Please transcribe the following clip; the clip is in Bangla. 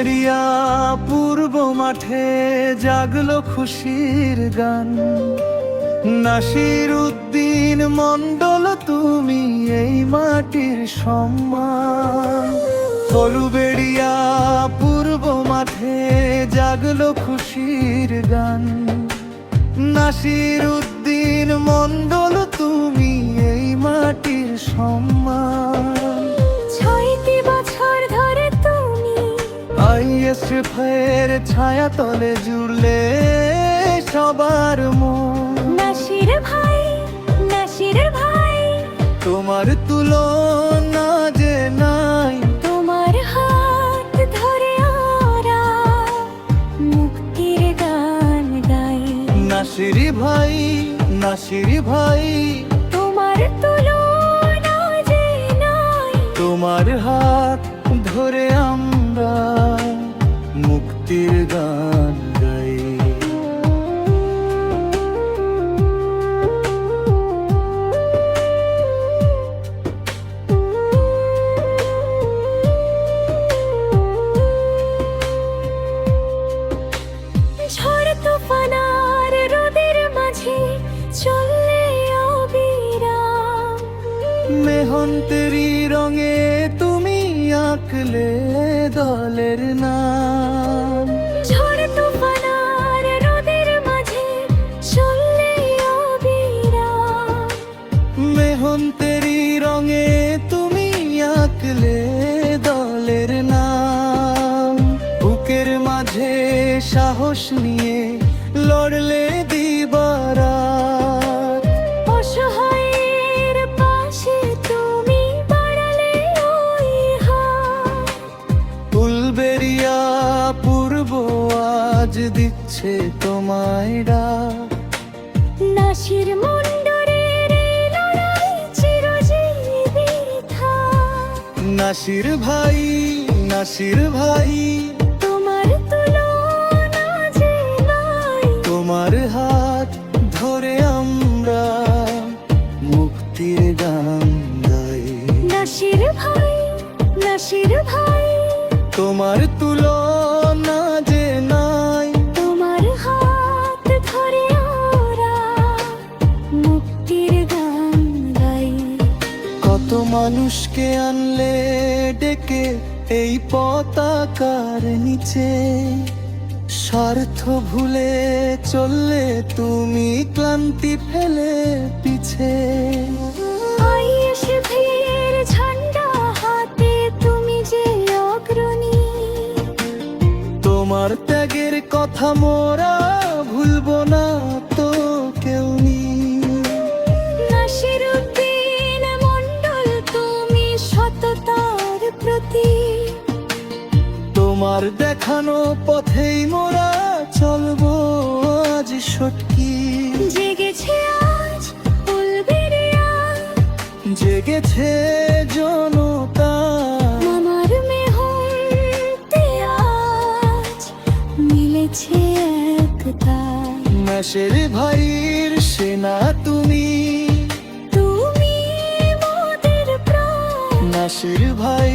উলুবেড়িয়া পূর্ব মাঠে জাগলো খুশির গান। নাসির উদ্দিন মণ্ডল তুমি এই মাটির সম্মান। উলুবেড়িয়া পূর্ব মাঠে জাগলো খুশির গান। নাসির উদ্দিন মণ্ডল তুমি এই মাটির সম্মান। 6টি বছর ধরে তুমি আইএসএফের ছায়া তলে জুড়লে সবার মন। নাসির ভাই, নাসির ভাই, তোমার তুলনা যে নাই। তোমার হাত ধরে ওরা মুক্তির গান গাই। নাসির ভাই, নাসির ভাই, তোমার তুলনা যে নাই। তোমার হাত ধরে আমরা মুক্তির গান গাই। ঝড় তুফান আর রোদের মাঝে চললে অবিরাম। মেহন্তেরি রঙে তুমি আঁকলে দলের নাম। ঝড় তুফান আর রোদের মাঝে চললে অবিরাম। মেহন্তেরি রঙে তুমি আঁকলে দলের নাম। বুকের মাঝে সাহস নিয়ে লড়লে দিবারাত। অসহায়ের পাশে তুমি বাড়ালে ওই হাত। উলবেড়িয়া পূর্ব আজ দিচ্ছে তোমায় ডাক। নাসির মণ্ডলের এই লড়াই চিরজীবী থাক। নাসির ভাই, নাসির ভাই, তোমার তুলনা যে নাই। তোমার হাত ধরে আমরা মুক্তির গান গাই। নাসির ভাই, নাসির ভাই, তোমার তুলনা যে নাই। তোমার হাত ধরে ওরা মুক্তির গান গাই। কত মানুষকে আনলে ডেকে এই পতাকার নিচে। স্বার্থ ভুলে চললে তুমি ক্লান্তি ফেলে পিছে। আইএসএফের ঝান্ডা হাতে তুমি যে অগ্রণী। তোমার ত্যাগের কথা মোরা ভুলবো না তো কেউ নি। নাসির উদ্দিন মণ্ডল তুমি সততার প্রতীক। তোমার দেখানো পথেই মোরা চলবো আজ সটকি। জেগেছে আজ উলবেড়িয়া, জেগেছে জনতা। আমার মেহনতে আজ মিলেছে একতা। নাসির ভাইয়ের সেনা তুমি, তুমি মোদের প্রাণ। নাসির ভাই,